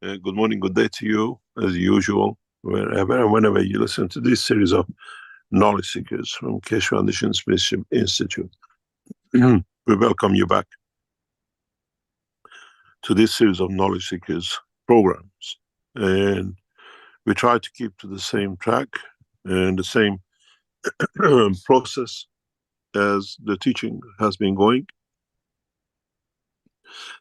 Good morning, good day to you, as usual, wherever and whenever you listen to this series of knowledge seekers from Keshe Foundation Spaceship Institute. We welcome you back to this series of knowledge seekers programs. And we try to keep to the same track and the same process as the teaching has been going.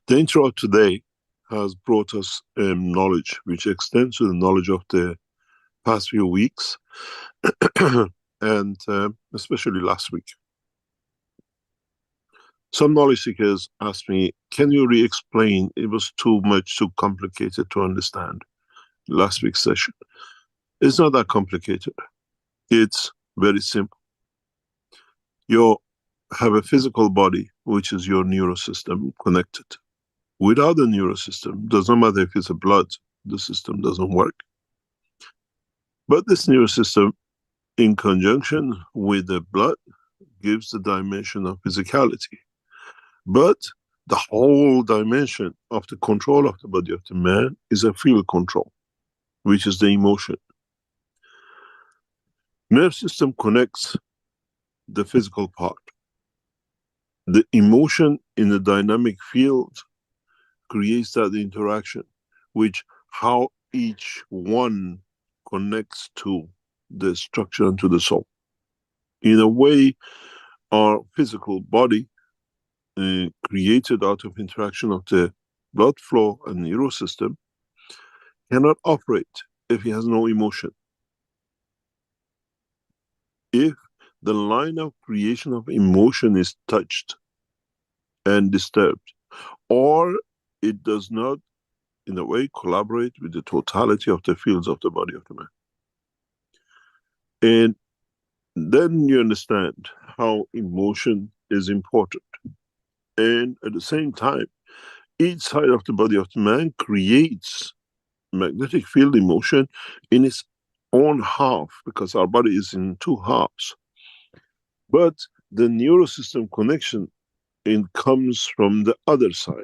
The intro of today has brought us knowledge which extends to the knowledge of the past few weeks and especially last week. Some knowledge seekers asked me, can you re-explain? It was too much, too complicated to understand. Last week's session. It's not that complicated. It's very simple. You have a physical body, which is your neurosystem connected. Without the neurosystem, doesn't matter if it's a blood, the system doesn't work. But this neurosystem, in conjunction with the blood, gives the dimension of physicality. But the whole dimension of the control of the body of the man is a field control, which is the emotion. Nerve system connects the physical part. The emotion in the dynamic field creates that interaction, which how each one connects to the structure and to the soul. In a way, our physical body created out of interaction of the blood flow and neurosystem cannot operate if it has no emotion. If the line of creation of emotion is touched and disturbed, or it does not in a way collaborate with the totality of the fields of the body of the man. And then you understand how emotion is important. And at the same time, each side of the body of the man creates magnetic field emotion in its own half, because our body is in two halves. But the neurosystem connection comes from the other side.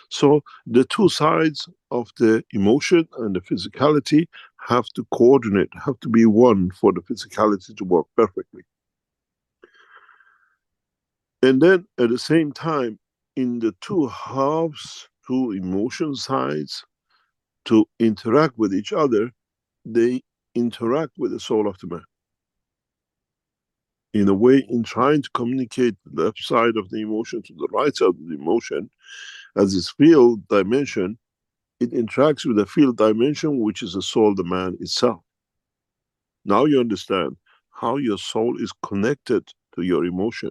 So the two sides of the emotion and the physicality have to coordinate, have to be one for the physicality to work perfectly. And then at the same time, in the two halves, two emotion sides, to interact with each other, they interact with the soul of the man. In a way, in trying to communicate the left side of the emotion to the right side of the emotion, as its field dimension, it interacts with the field dimension, which is the soul of the man itself. Now you understand how your soul is connected to your emotion,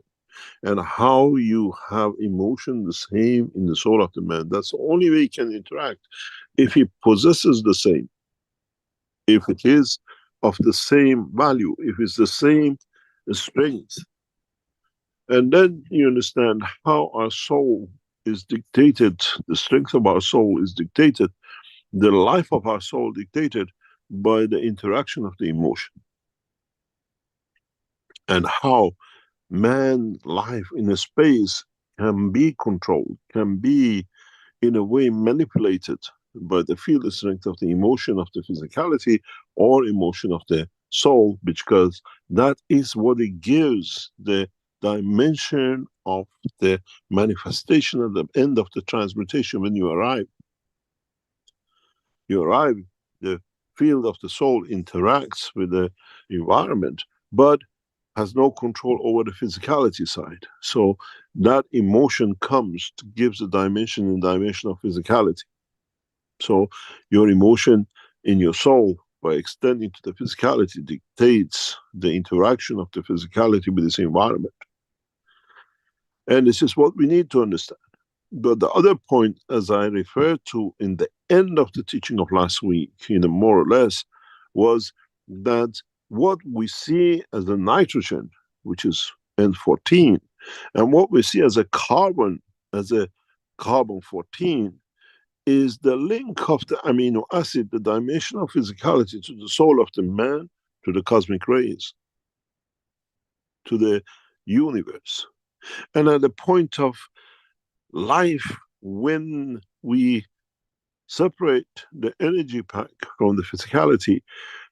and how you have emotion the same in the soul of the man. That's the only way he can interact. If he possesses the same, if it is of the same value, if it's the same strength. And then you understand how our soul is dictated, the strength of our soul is dictated, the life of our soul dictated by the interaction of the emotion. And how man's life in a space can be controlled, can be in a way manipulated by the field strength of the emotion of the physicality or emotion of the soul, because that is what it gives the dimension of the manifestation at the end of the transmutation. When you arrive, the field of the soul interacts with the environment, but has no control over the physicality side. So that emotion comes to gives the dimension and dimension of physicality. So your emotion in your soul, by extending to the physicality, dictates the interaction of the physicality with this environment. And this is what we need to understand. But the other point, as I referred to in the end of the teaching of last week, more or less, was that what we see as the nitrogen, which is N14, and what we see as a carbon 14, is the link of the amino acid, the dimension of physicality, to the soul of the man, to the cosmic rays, to the universe. And at the point of life, when we separate the energy pack from the physicality,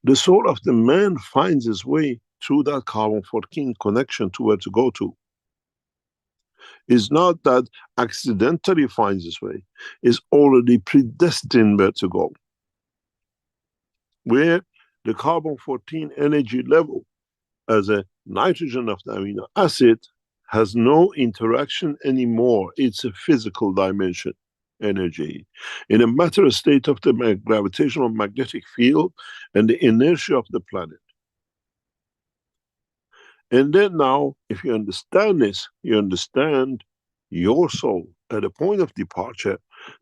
the soul of the man finds its way through that carbon 14 connection to where to go to. It's not that accidentally finds its way, it's already predestined where to go. Where the carbon 14 energy level as a nitrogen of the amino acid has no interaction anymore. It's a physical dimension energy in a matter state of the gravitational magnetic field and the inertia of the planet. And then now, if you understand this, you understand your soul at a point of departure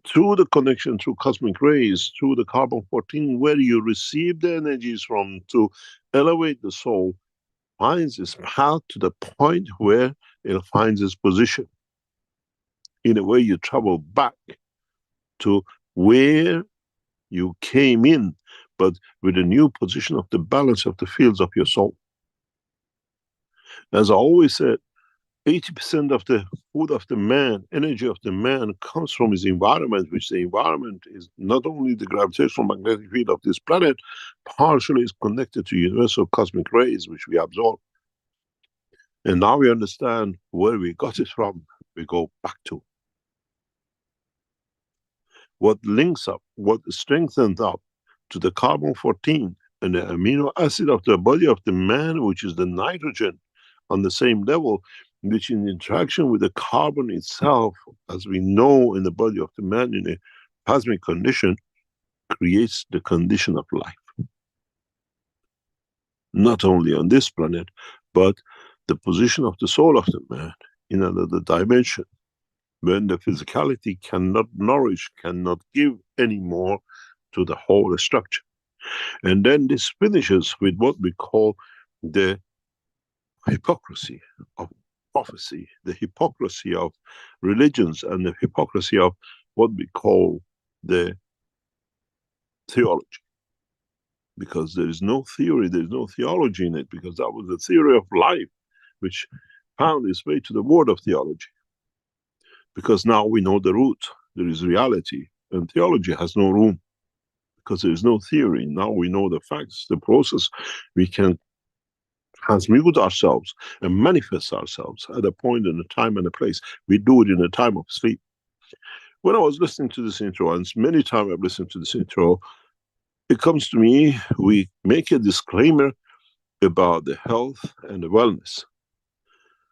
through the connection through cosmic rays, through the carbon 14, where you receive the energies from to elevate the soul, finds its path to the point where it finds its position. In a way, you travel back to where you came in, but with a new position of the balance of the fields of your soul. As I always said, 80% of the food of the man, energy of the man, comes from his environment, which the environment is not only the gravitational magnetic field of this planet, partially is connected to universal cosmic rays, which we absorb. And now we understand where we got it from, we go back to. What links up, what strengthens up to the carbon 14 and the amino acid of the body of the man, which is the nitrogen, on the same level, which in interaction with the carbon itself, as we know in the body of the man in a plasmic condition, creates the condition of life. Not only on this planet, but the position of the soul of the man in another dimension, when the physicality cannot nourish, cannot give anymore to the whole structure. And then this finishes with what we call the hypocrisy of prophecy, the hypocrisy of religions, and the hypocrisy of what we call the theology. Because there is no theory, there is no theology in it, because that was the theory of life which found its way to the word of theology. Because now we know the root, there is reality, and theology has no room, because there is no theory. Now we know the facts, the process. We can transmute ourselves and manifest ourselves at a point in a time and a place. We do it in a time of sleep. When I was listening to this intro, and many times I've listened to this intro, it comes to me, we make a disclaimer about the health and the wellness.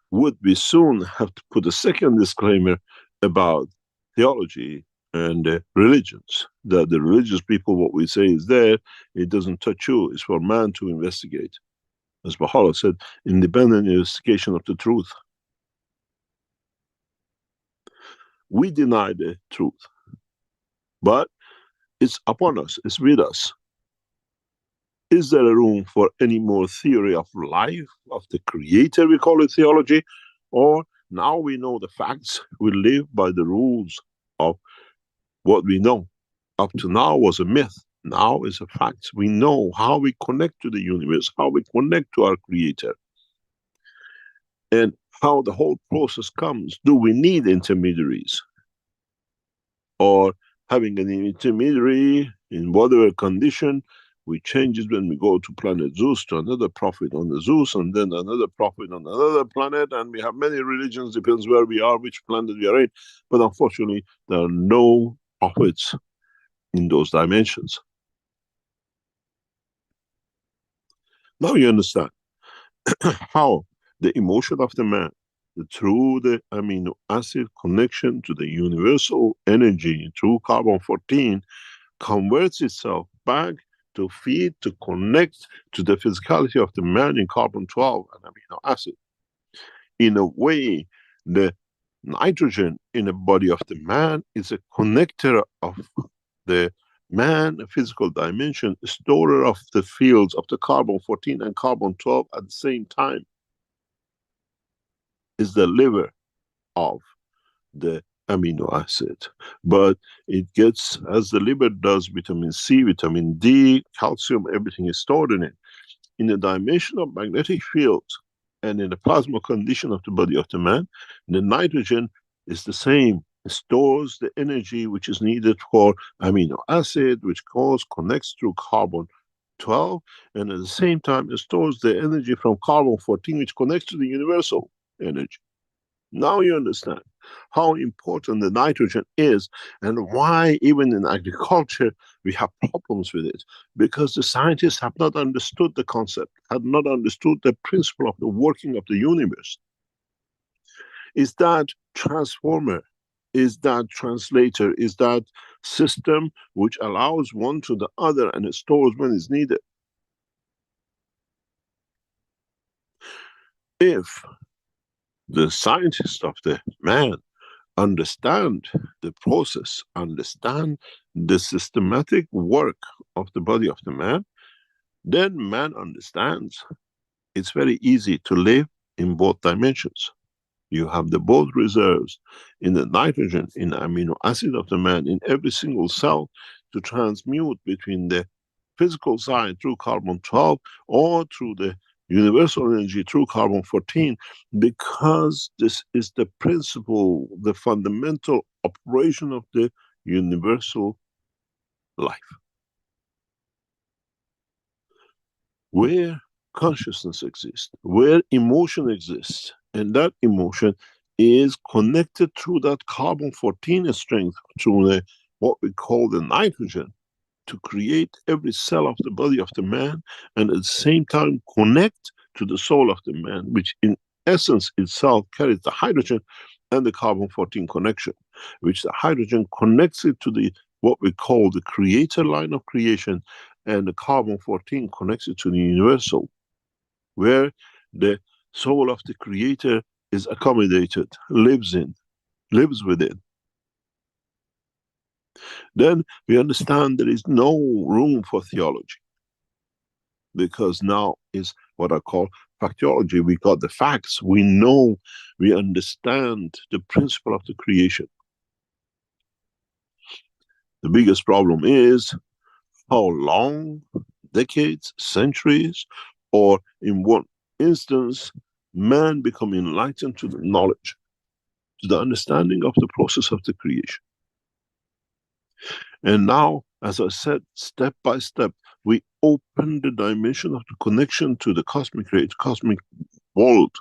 Would we soon have to put a second disclaimer about theology and religions? That the religious people, what we say is there, it doesn't touch you, it's for man to investigate. As Baha'u'llah said, independent investigation of the truth. We deny the truth, but it's upon us, it's with us. Is there a room for any more theory of life, of the creator, we call it theology? Or now we know the facts, we live by the rules of what we know. Up to now was a myth, now is a fact. We know how we connect to the universe, how we connect to our creator, and how the whole process comes. Do we need intermediaries? Or having an intermediary in whatever condition, we change it when we go to planet Zeus, to another prophet on the Zeus, and then another prophet on another planet, and we have many religions, depends where we are, which planet we are in. But unfortunately, there are no prophets in those dimensions. Now you understand how the emotion of the man, through the amino acid connection to the universal energy, through carbon 14, converts itself back to feed, to connect to the physicality of the man in carbon 12 and amino acid. In a way, the nitrogen in the body of the man is a connector of the man, physical dimension, storer of the fields of the carbon 14 and carbon 12 at the same time. Is the liver of the amino acid, but it gets, as the liver does, vitamin C, vitamin D, calcium, everything is stored in it. In the dimension of magnetic fields and in the plasma condition of the body of the man, the nitrogen is the same. stores the energy which is needed for amino acid, which connects through carbon 12, and at the same time it stores the energy from carbon 14, which connects to the universal energy. Now you understand how important the nitrogen is and why even in agriculture we have problems with it. Because the scientists have not understood the concept, have not understood the principle of the working of the universe. Is that transformer, is that translator, is that system which allows one to the other and it stores when it's needed. If the scientists of the man understand the process, understand the systematic work of the body of the man, then man understands it's very easy to live in both dimensions. You have the both reserves in the nitrogen, in the amino acid of the man, in every single cell to transmute between the physical side through carbon 12 or through the universal energy through carbon 14, because this is the principle, the fundamental operation of the universal life. Where consciousness exists, where emotion exists, and that emotion is connected through that carbon 14 strength, through the, what we call the nitrogen, to create every cell of the body of the man, and at the same time connect to the soul of the man, which in essence itself carries the hydrogen and the carbon 14 connection, which the hydrogen connects it to the, what we call the creator line of creation, and the carbon 14 connects it to the universal, where the soul of the creator is accommodated, lives within. Then we understand there is no room for theology, because now is what I call factology. We got the facts, we know, we understand the principle of the creation. The biggest problem is how long, decades, centuries, or in one instance, man become enlightened to the knowledge, to the understanding of the process of the creation. And now, as I said, step by step, we open the dimension of the connection to the cosmic ray, cosmic world.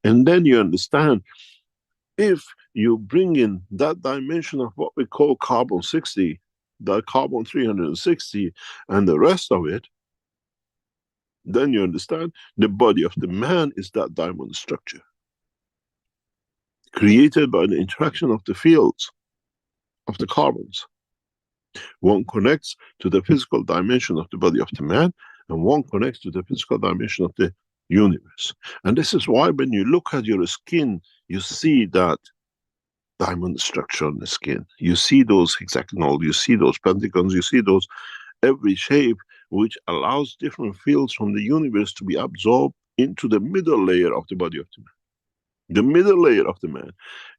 And then you understand, if you bring in that dimension of what we call carbon 60, that carbon 360, and the rest of it, then you understand the body of the man is that diamond structure, created by the interaction of the fields of the carbons. One connects to the physical dimension of the body of the man, and one connects to the physical dimension of the universe. And this is why when you look at your skin, you see that diamond structure on the skin. You see those hexagonal, you see those pentagons, you see those every shape, which allows different fields from the universe to be absorbed into the middle layer of the body of the man. The middle layer of the man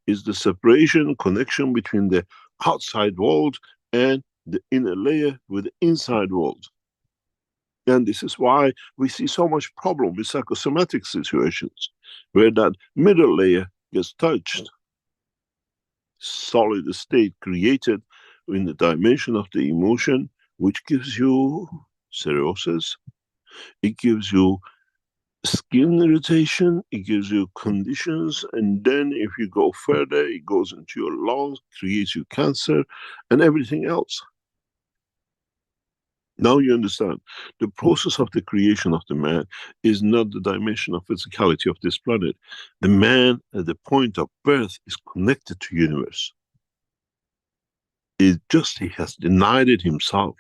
is the separation, connection between the outside world and the inner layer with the inside world. And this is why we see so much problem with psychosomatic situations, where that middle layer gets touched. Solid state created in the dimension of the emotion, which gives you cirrhosis, it gives you skin irritation, it gives you conditions, and then if you go further, it goes into your lungs, creates you cancer and everything else. Now you understand, the process of the creation of the man is not the dimension of physicality of this planet. The man at the point of birth is connected to universe. It just, he has denied it himself.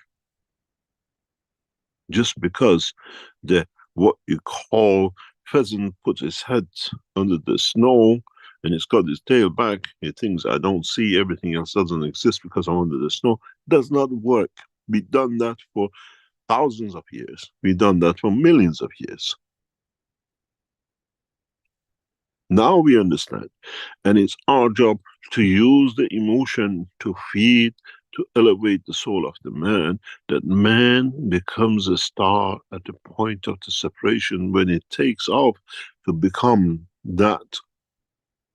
Just because the, what you call pheasant puts his head under the snow and it's got his tail back, he thinks I don't see, everything else doesn't exist because I'm under the snow. Does not work. We've done that for thousands of years. We've done that for millions of years. Now we understand. And it's our job to use the emotion to feed, to elevate the soul of the man, that man becomes a star at the point of the separation, when it takes off to become that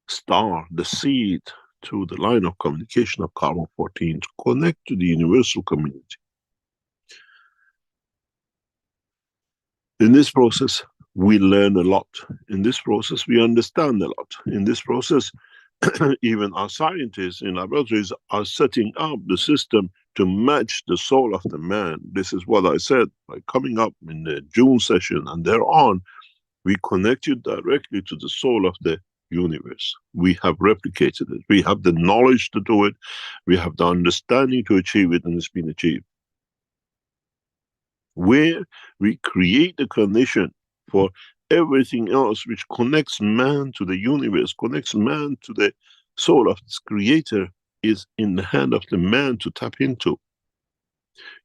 star, the seed, through the line of communication of carbon-14 to connect to the universal community. In this process, we learn a lot. In this process, we understand a lot. In this process, even our scientists in laboratories are setting up the system to match the soul of the man. This is what I said, like coming up in the June session and thereon, we connect you directly to the soul of the universe. We have replicated it. We have the knowledge to do it. We have the understanding to achieve it, and it's been achieved. Where we create the condition for everything else which connects man to the universe, connects man to the soul of its creator, is in the hand of the man to tap into.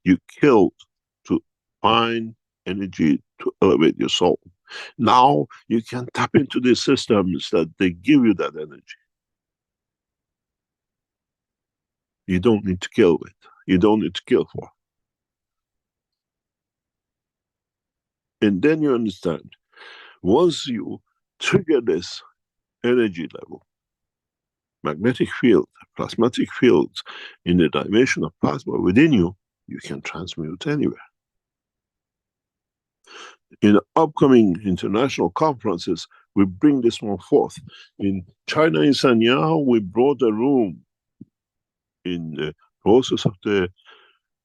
You killed to find energy to elevate your soul. Now you can tap into the systems that they give you that energy. You don't need to kill with. You don't need to kill for. And then you understand, once you trigger this energy level, magnetic field, plasmatic fields in the dimension of plasma within you, you can transmute anywhere. In upcoming international conferences, we bring this one forth. In China, in Sanyao, we brought a room in the process of the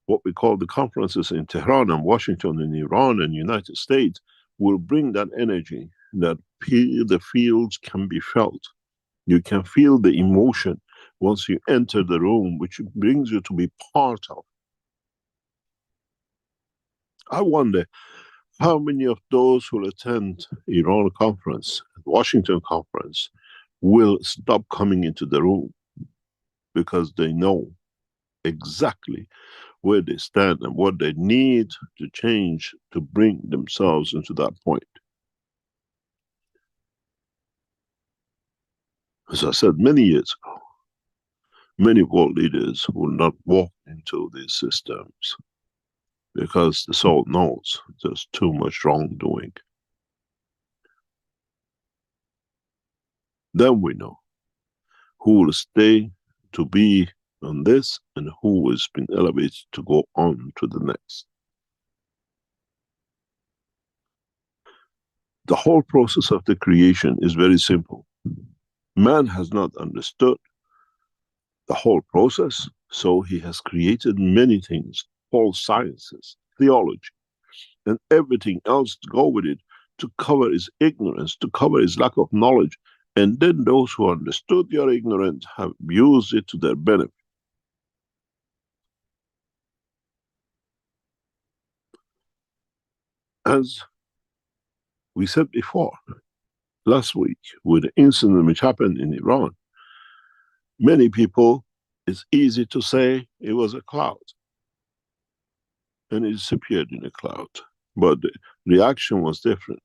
what we call the conferences in Tehran and Washington, in Iran and United States, will bring that energy, that the fields can be felt. You can feel the emotion once you enter the room, which brings you to be part of. I wonder how many of those who will attend Iran conference, Washington conference, will stop coming into the room because they know exactly where they stand and what they need to change to bring themselves into that point. As I said many years ago, many world leaders will not walk into these systems because the soul knows there's too much wrongdoing. Then we know who will stay to be on this and who has been elevated to go on to the next. The whole process of the creation is very simple. Man has not understood the whole process, so he has created many things, all sciences, theology, and everything else to go with it, to cover his ignorance, to cover his lack of knowledge. And then those who understood your ignorance have used it to their benefit. As we said before, last week, with the incident which happened in Iran, many people, it's easy to say it was a cloud. And it disappeared in a cloud. But the reaction was different.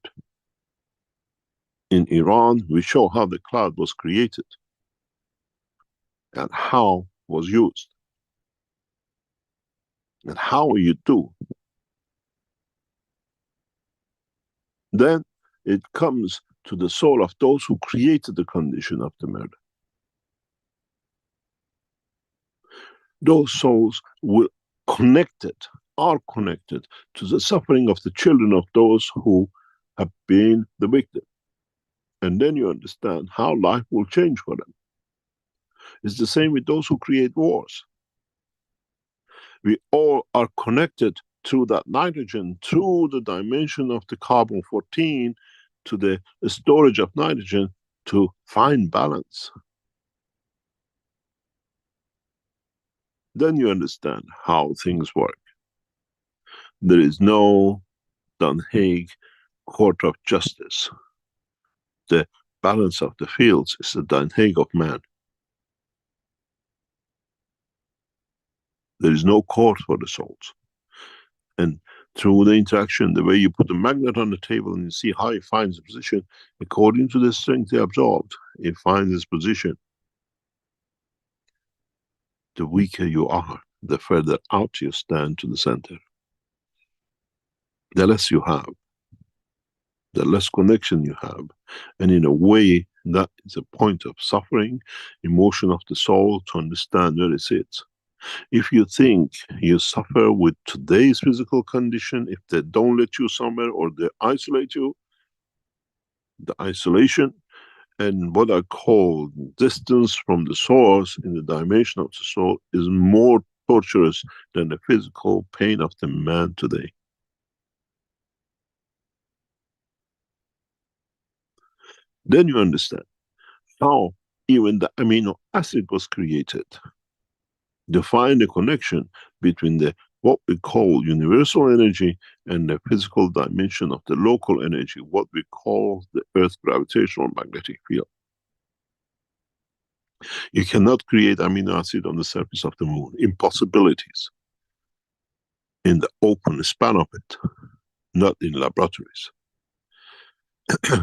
In Iran, we show how the cloud was created and how was used. And how you do. Then it comes to the soul of those who created the condition of the murder. Those souls will are connected to the suffering of the children of those who have been the victim. And then you understand how life will change for them. It's the same with those who create wars. We all are connected through that nitrogen, through the dimension of the carbon-14, to the storage of nitrogen, to find balance. Then you understand how things work. There is no Den Haag Court of Justice. The balance of the fields is the Den Haag of man. There is no court for the souls. And through the interaction, the way you put the magnet on the table and you see how it finds the position, according to the strength they absorbed, it finds its position. The weaker you are, the further out you stand to the center. The less you have. the less connection you have. And in a way, that is a point of suffering, emotion of the soul, to understand where it sits. If you think you suffer with today's physical condition, if they don't let you somewhere or they isolate you, the isolation and what I call distance from the source in the dimension of the soul is more torturous than the physical pain of the man today. Then you understand how even the amino acid was created. Define the connection between the what we call universal energy and the physical dimension of the local energy, what we call the Earth gravitational magnetic field. You cannot create amino acid on the surface of the moon. Impossibilities in the open span of it, not in laboratories.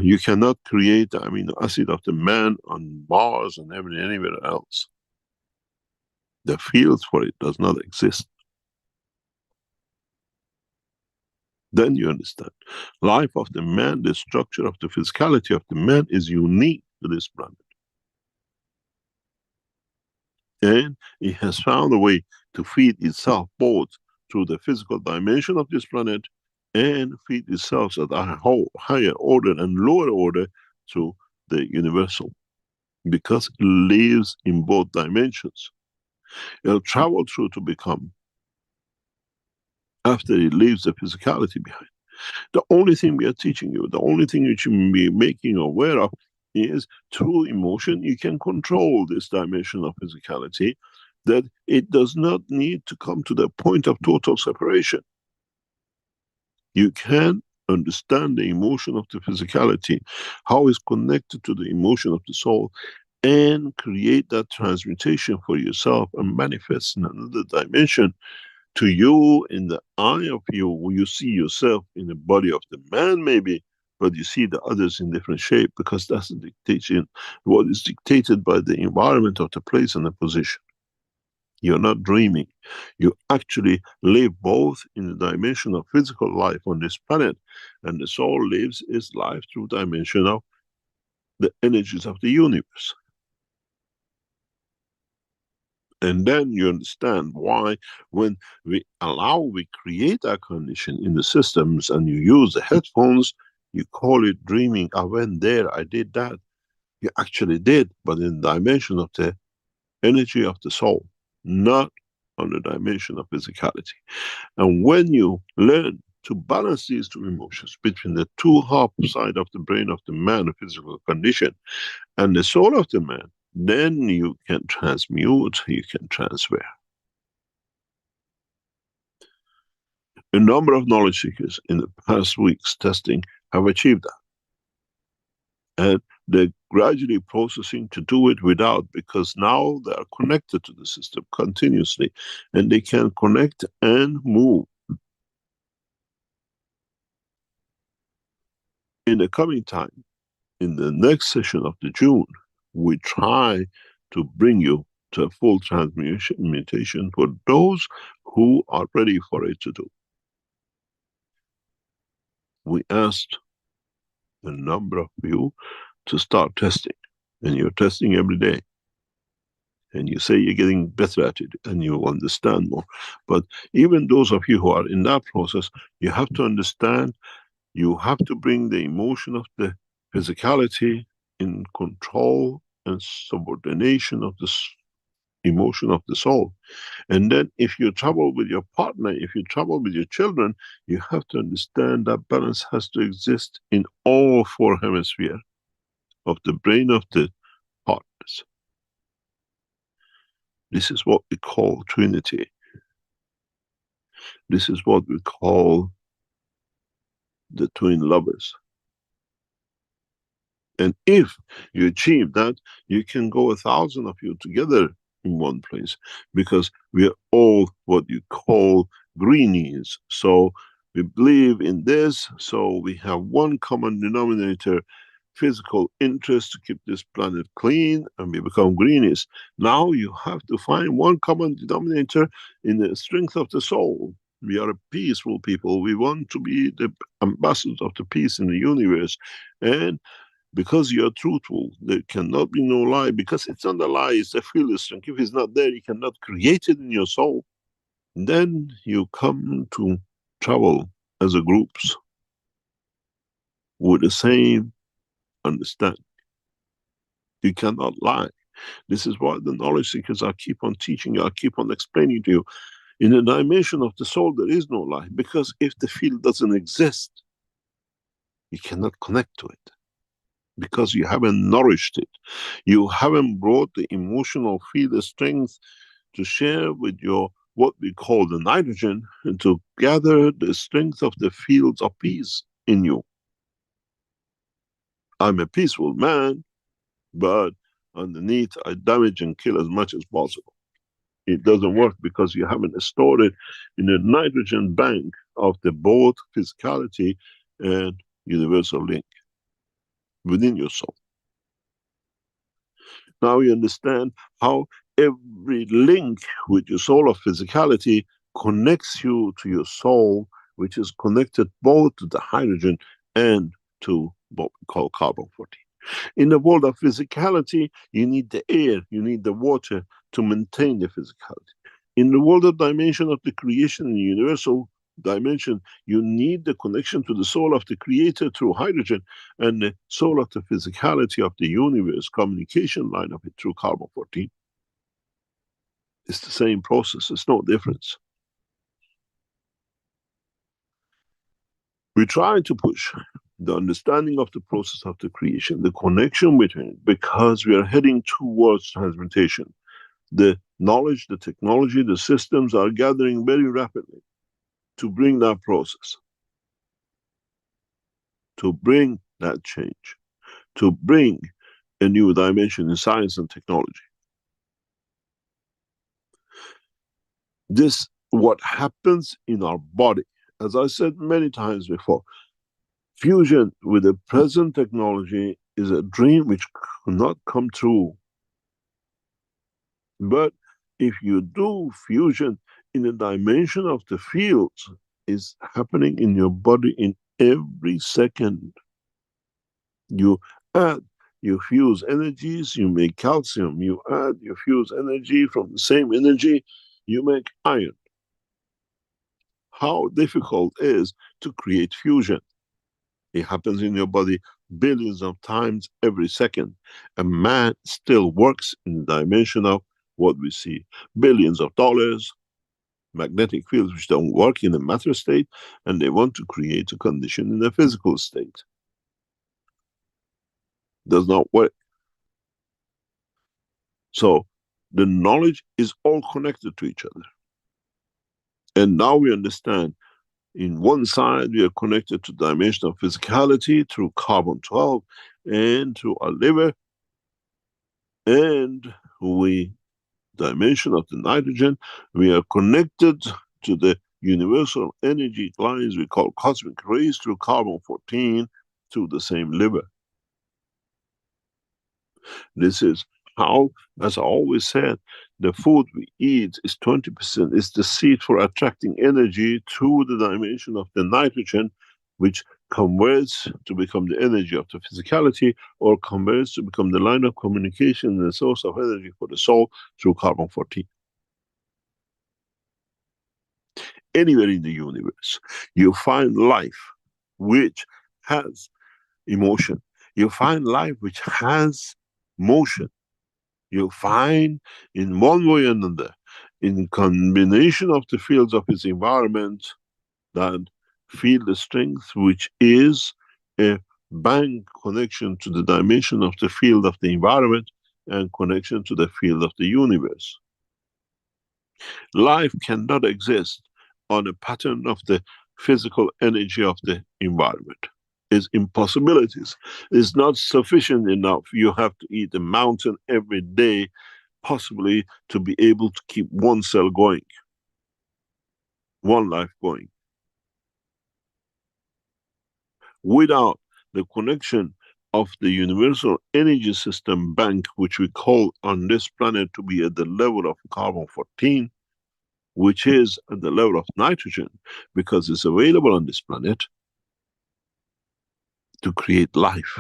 You cannot create the amino acid of the man on Mars and anywhere else. The field for it does not exist. Then you understand. Life of the man, the structure of the physicality of the man is unique to this planet. And it has found a way to feed itself both through the physical dimension of this planet and feed itself at a higher order and lower order through the universal. Because it lives in both dimensions. It'll travel through to become, after it leaves the physicality behind. The only thing we are teaching you, the only thing you should be making aware of is through emotion, you can control this dimension of physicality, that it does not need to come to the point of total separation. You can understand the emotion of the physicality, how it's connected to the emotion of the soul, and create that transmutation for yourself and manifest in another dimension. To you, in the eye of you see yourself in the body of the man maybe, but you see the others in different shape, because that's the dictation, what is dictated by the environment of the place and the position. You're not dreaming. You actually live both in the dimension of physical life on this planet, and the soul lives its life through dimension of the energies of the universe. And then you understand why, when we create that condition in the systems and you use the headphones, you call it dreaming. I went there, I did that. You actually did, but in the dimension of the energy of the soul, not on the dimension of physicality. And when you learn to balance these two emotions between the two half side of the brain of the man, the physical condition, and the soul of the man, then you can transmute, you can transfer. A number of knowledge seekers in the past weeks testing have achieved that. And they're gradually processing to do it without, because now they are connected to the system continuously and they can connect and move. In the coming time, in the next session of the June, we try to bring you to a full transmutation for those who are ready for it to do. We asked a number of you to start testing, and you're testing every day. And you say you're getting better at it and you understand more. But even those of you who are in that process, you have to understand, you have to bring the emotion of the physicality in control and subordination of the emotion of the soul. And then if you travel with your partner, if you travel with your children, you have to understand that balance has to exist in all four hemispheres of the brain of the partners. This is what we call Trinity. This is what we call the twin lovers. And if you achieve that, you can go 1,000 of you together in one place, because we are all what you call greenies. So we believe in this, so we have one common denominator, physical interest to keep this planet clean, and we become greenies. Now you have to find one common denominator in the strength of the soul. We are a peaceful people. We want to be the ambassadors of the peace in the universe. And because you are truthful, there cannot be no lie, because it's not a lie, it's a feeling strength. If it's not there, you cannot create it in your soul. Then you come to travel as a groups with the same understanding. You cannot lie. This is what the knowledge seekers I keep on teaching you, I keep on explaining to you. In the dimension of the soul, there is no lie, because if the field doesn't exist, you cannot connect to it, because you haven't nourished it. You haven't brought the emotional field strength to share with your, what we call the nitrogen, and to gather the strength of the fields of peace in you. I'm a peaceful man, but underneath I damage and kill as much as possible. It doesn't work, because you haven't stored it in the nitrogen bank of the both physicality and universal link within your soul. Now you understand how every link with your soul of physicality connects you to your soul, which is connected both to the hydrogen and to what we call carbon 14. In the world of physicality, you need the air, you need the water to maintain the physicality. In the world of dimension of the creation and universal dimension, you need the connection to the soul of the creator through hydrogen, and the soul of the physicality of the universe, communication line of it through carbon 14. It's the same process, there's no difference. We try to push the understanding of the process of the creation, the connection between it, because we are heading towards transmutation. The knowledge, the technology, the systems are gathering very rapidly to bring that process, to bring that change, to bring a new dimension in science and technology. This, what happens in our body, as I said many times before, fusion with the present technology is a dream which cannot come true. But if you do fusion in a dimension of the fields, is happening in your body in every second. You add, you fuse energies, you make calcium. You add, you fuse energy from the same energy, you make iron. How difficult it is to create fusion. It happens in your body billions of times every second. A man still works in the dimension of what we see. Billions of dollars, magnetic fields which don't work in the matter state, and they want to create a condition in the physical state. Does not work. So the knowledge is all connected to each other. And now we understand, in one side we are connected to dimension of physicality through carbon 12 and through our liver, and we dimension of the nitrogen, we are connected to the universal energy lines we call cosmic rays through carbon 14 through the same liver. This is how, as I always said, the food we eat is 20%, is the seed for attracting energy through the dimension of the nitrogen, which converts to become the energy of the physicality, or converts to become the line of communication and the source of energy for the soul through carbon 14. Anywhere in the universe, you find life which has emotion. You find life which has motion. You find, in one way or another, in combination of the fields of its environment, that field strength which is a bank connection to the dimension of the field of the environment and connection to the field of the universe. Life cannot exist on a pattern of the physical energy of the environment. It's impossibilities. It's not sufficient enough. You have to eat a mountain every day, possibly, to be able to keep one cell going, one life going. Without the connection of the universal energy system bank, which we call on this planet to be at the level of carbon 14, which is at the level of nitrogen, because it's available on this planet to create life.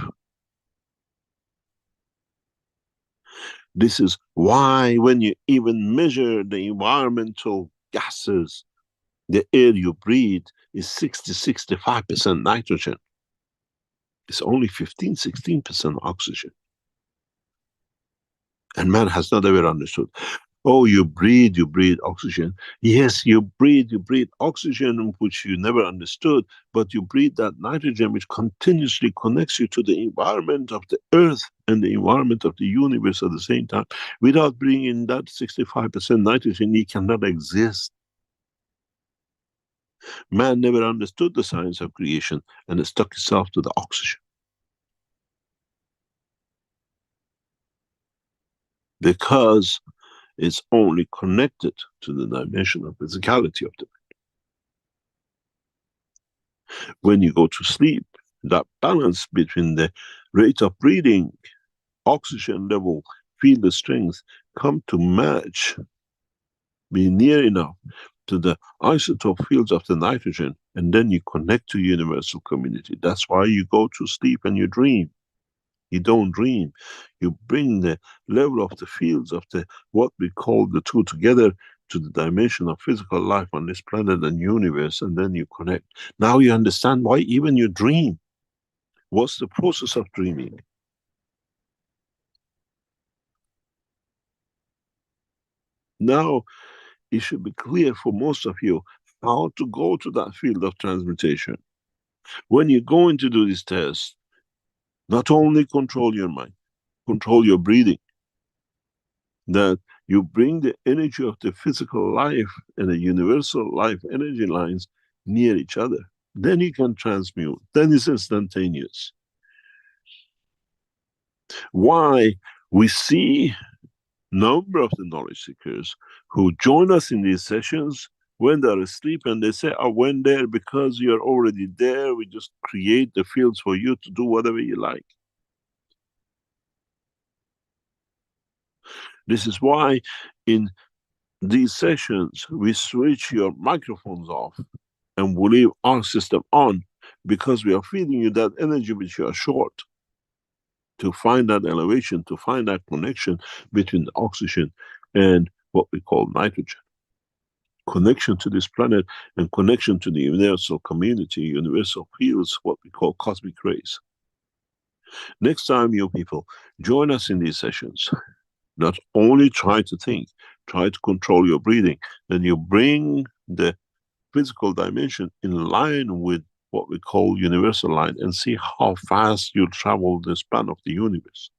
This is why when you even measure the environmental gases, the air you breathe is 60-65% nitrogen. It's only 15-16% oxygen. And man has not ever understood. Oh, you breathe oxygen. Yes, you breathe oxygen, which you never understood, but you breathe that nitrogen, which continuously connects you to the environment of the earth and the environment of the universe at the same time. Without bringing that 65% nitrogen, you cannot exist. Man never understood the science of creation and stuck itself to the oxygen. Because it's only connected to the dimension of physicality of the. When you go to sleep, that balance between the rate of breathing, oxygen level, feel the strength, come to match, be near enough to the isotope fields of the nitrogen, and then you connect to universal community. That's why you go to sleep and you dream. You don't dream. You bring the level of the fields of the what we call the two together to the dimension of physical life on this planet and universe, and then you connect. Now you understand why even you dream. What's the process of dreaming? Now it should be clear for most of you how to go to that field of transmutation. When you're going to do this test, not only control your mind, control your breathing, that you bring the energy of the physical life and the universal life energy lines near each other. Then you can transmute. Then it's instantaneous. Why we see number of the knowledge seekers who join us in these sessions when they're asleep and they say, I went there because you're already there. We just create the fields for you to do whatever you like. This is why in these sessions we switch your microphones off and we leave our system on, because we are feeding you that energy which you are short, to find that elevation, to find that connection between the oxygen and what we call nitrogen. Connection to this planet and connection to the universal community, universal fields, what we call cosmic rays. Next time, you people, join us in these sessions. Not only try to think, try to control your breathing, then you bring the physical dimension in line with what we call universal line, and see how fast you travel the span of the universe.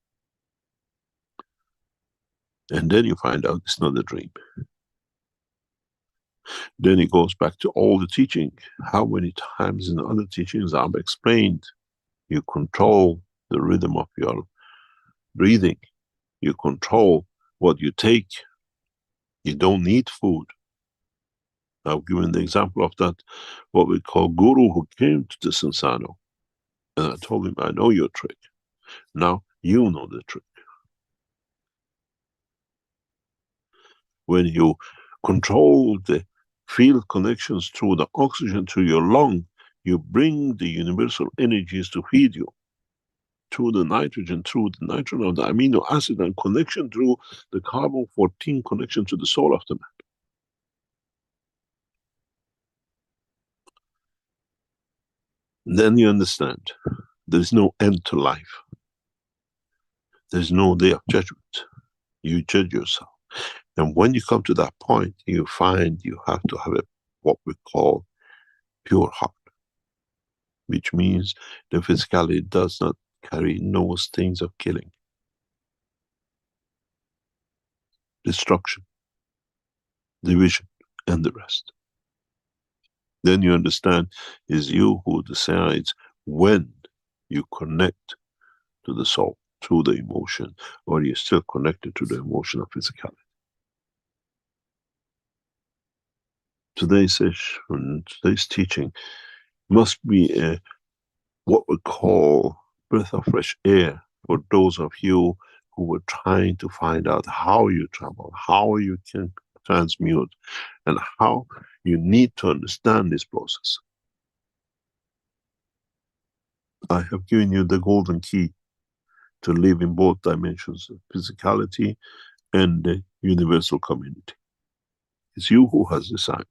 And then you find out it's not a dream. Then it goes back to all the teaching. How many times in other teachings I've explained, you control the rhythm of your breathing. You control what you take. You don't need food. I've given the example of that, what we call guru who came to the Sansano. And I told him, I know your trick. Now you know the trick. When you control the field connections through the oxygen to your lung, you bring the universal energies to feed you. Through the nitrogen of the amino acid, and connection through the carbon-14 connection to the soul of the man. Then you understand there is no end to life. There's no day of judgment. You judge yourself. And when you come to that point, you find you have to have what we call pure heart, which means the physicality does not carry no stains of killing, destruction, division, and the rest. Then you understand it's you who decides when you connect to the soul through the emotion, or you're still connected to the emotion of physicality. Today's session, today's teaching must be a what we call breath of fresh air for those of you who were trying to find out how you travel, how you can transmute, and how you need to understand this process. I have given you the golden key to live in both dimensions of physicality and the universal community. It's you who has decided.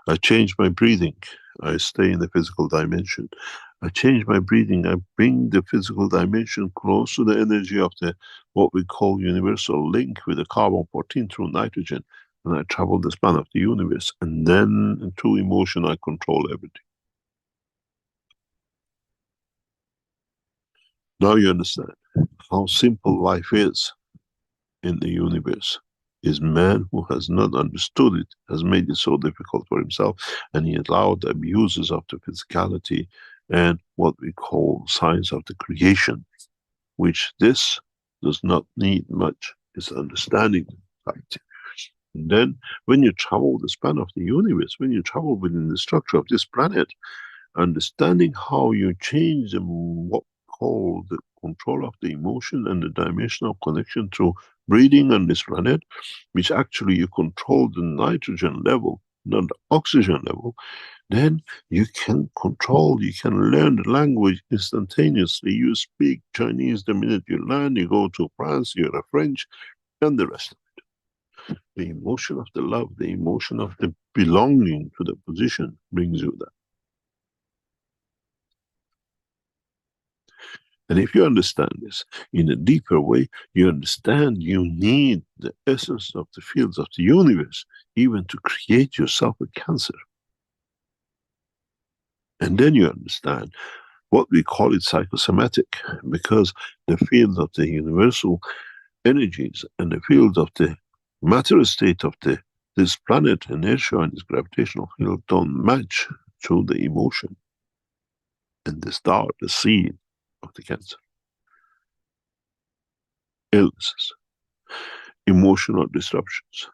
I change my breathing, I stay in the physical dimension. I change my breathing, I bring the physical dimension close to the energy of the what we call universal link with the carbon-14 through nitrogen, and I travel the span of the universe, and then through emotion I control everything. Now you understand how simple life is in the universe. Is man who has not understood it, has made it so difficult for himself, and he allowed the abuses of the physicality and what we call science of the creation, which this does not need much, is understanding the fact. And then when you travel the span of the universe, when you travel within the structure of this planet, understanding how you change the what called the control of the emotion and the dimensional connection through breathing on this planet, which actually you control the nitrogen level, not the oxygen level, then you can control, you can learn the language instantaneously. You speak Chinese the minute you land, you go to France, you're a French, and the rest. The emotion of the love, the emotion of the belonging to the position brings you that. And if you understand this in a deeper way, you understand you need the essence of the fields of the universe even to create yourself a cancer. And then you understand what we call it psychosomatic, because the field of the universal energies and the field of the matter state of this planet, inertia and its gravitational field don't match through the emotion and the start, the seed of the cancer. Illnesses, emotional disruptions,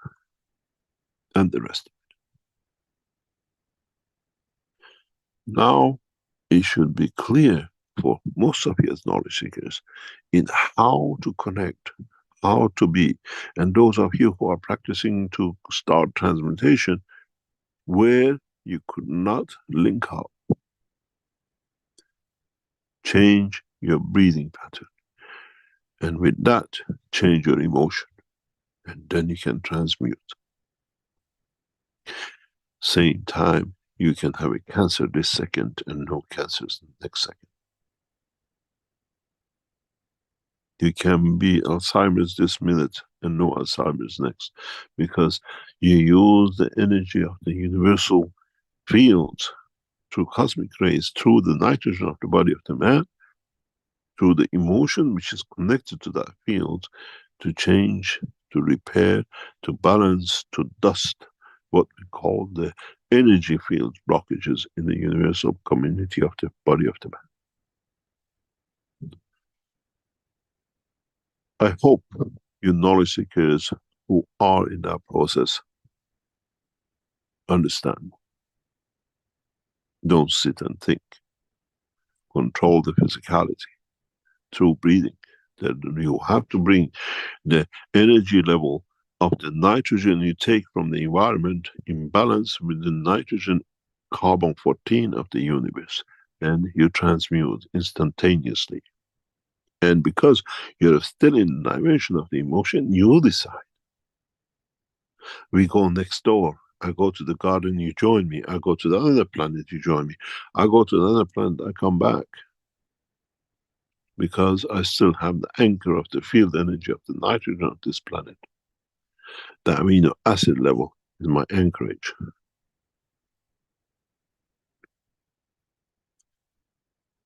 and the rest. Now, it should be clear for most of you as knowledge seekers in how to connect, how to be, and those of you who are practicing to start transmutation, where you could not link up. Change your breathing pattern, and with that, change your emotion, and then you can transmute. Same time, you can have a cancer this second and no cancers the next second. You can be Alzheimer's this minute and no Alzheimer's next, because you use the energy of the universal fields through cosmic rays, through the nitrogen of the body of the man, through the emotion which is connected to that field, to change, to repair, to balance, to dust what we call the energy field blockages in the universal community of the body of the man. I hope you knowledge seekers who are in that process understand. Don't sit and think. Control the physicality through breathing. That you have to bring the energy level of the nitrogen you take from the environment in balance with the nitrogen carbon-14 of the universe, and you transmute instantaneously. And because you're still in the dimension of the emotion, you decide. We go next door. I go to the garden, you join me. I go to the other planet, you join me. I go to another planet, I come back. Because I still have the anchor of the field energy of the nitrogen of this planet. The amino acid level is my anchorage.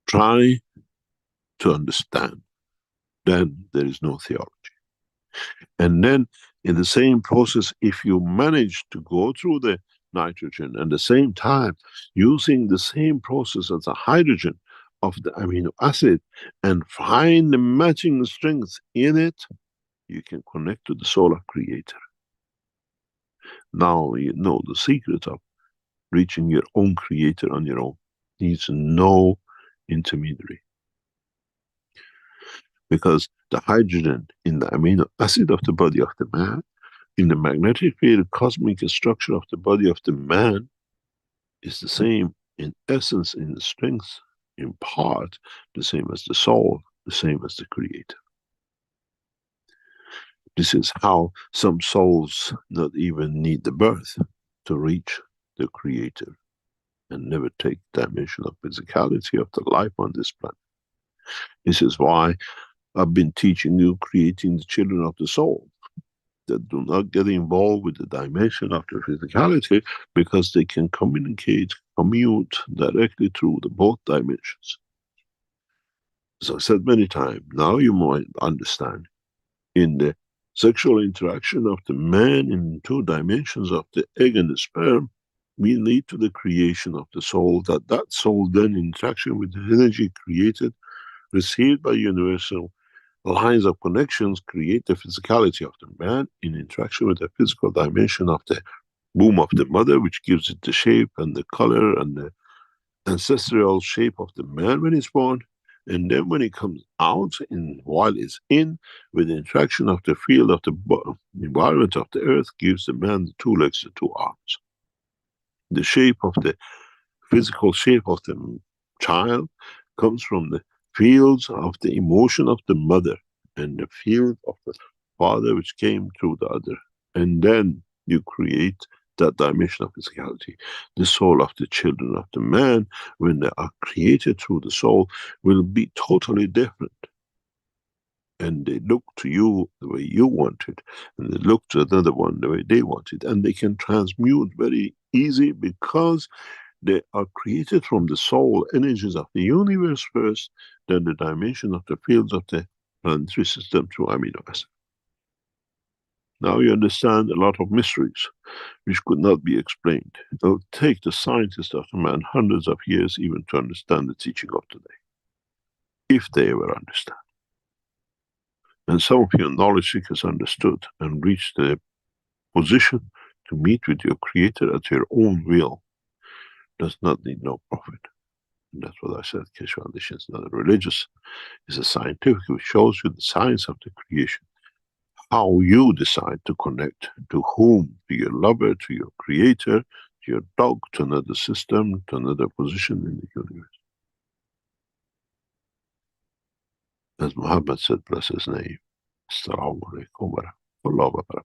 Try to understand. Then there is no theology. And then in the same process, if you manage to go through the nitrogen at the same time, using the same process as the hydrogen of the amino acid, and find the matching strength in it, you can connect to the solar creator. Now you know the secret of reaching your own creator on your own. Needs no intermediary. Because the hydrogen in the amino acid of the body of the man In the magnetic field, cosmic structure of the body of the man is the same in essence, in strength, in part, the same as the soul, the same as the creator. This is how some souls not even need the birth to reach the creator and never take dimension of physicality of the life on this planet. This is why I've been teaching you creating the children of the soul that do not get involved with the dimension of the physicality, because they can communicate, commute directly through the both dimensions. As I said many times, now you might understand. In the sexual interaction of the man in two dimensions of the egg and the sperm, we lead to the creation of the soul, that soul then in interaction with the energy created, received by universal lines of connections, create the physicality of the man in interaction with the physical dimension of the womb of the mother, which gives it the shape and the color and the ancestral shape of the man when it's born. And then when it comes out, while it's in, with the interaction of the field of the environment of the earth, gives the man the two legs, the two arms. The shape of the physical shape of the child comes from the fields of the emotion of the mother and the field of the father, which came through the other. And then you create that dimension of physicality. The soul of the children of the man, when they are created through the soul, will be totally different. And they look to you the way you want it, and they look to another one the way they want it, and they can transmute very easy, because they are created from the soul energies of the universe first, then the dimension of the fields of the planetary system through amino acids. Now you understand a lot of mysteries which could not be explained. It will take the scientists of the man hundreds of years even to understand the teaching of today, if they ever understand. And some of your knowledge seekers understood and reached the position to meet with your creator at your own will. Does not need no prophet. And that's what I said. Keshe Foundation is not a religious, it's a scientific, which shows you the science of the creation. How you decide to connect, to whom, to your lover, to your creator, to your dog, to another system, to another position in the universe. As Muhammad said, bless his name. Assalamu alaikum wa rahmatullahi wa barakatuh.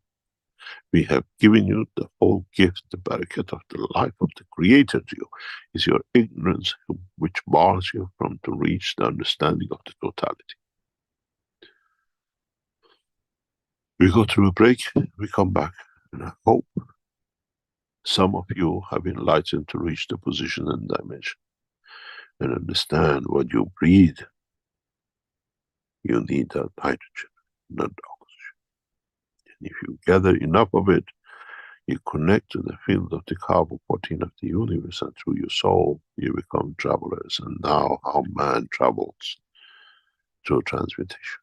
We have given you the whole gift, the barakat of the life of the creator to you. It's your ignorance which bars you from to reach the understanding of the totality. We go through a break, we come back, and I hope some of you have enlightened to reach the position and dimension and understand what you breathe. You need that hydrogen, not oxygen. And if you gather enough of it, you connect to the field of the carbon-14 of the universe, and through your soul, you become travelers. And now how man travels through transmutation.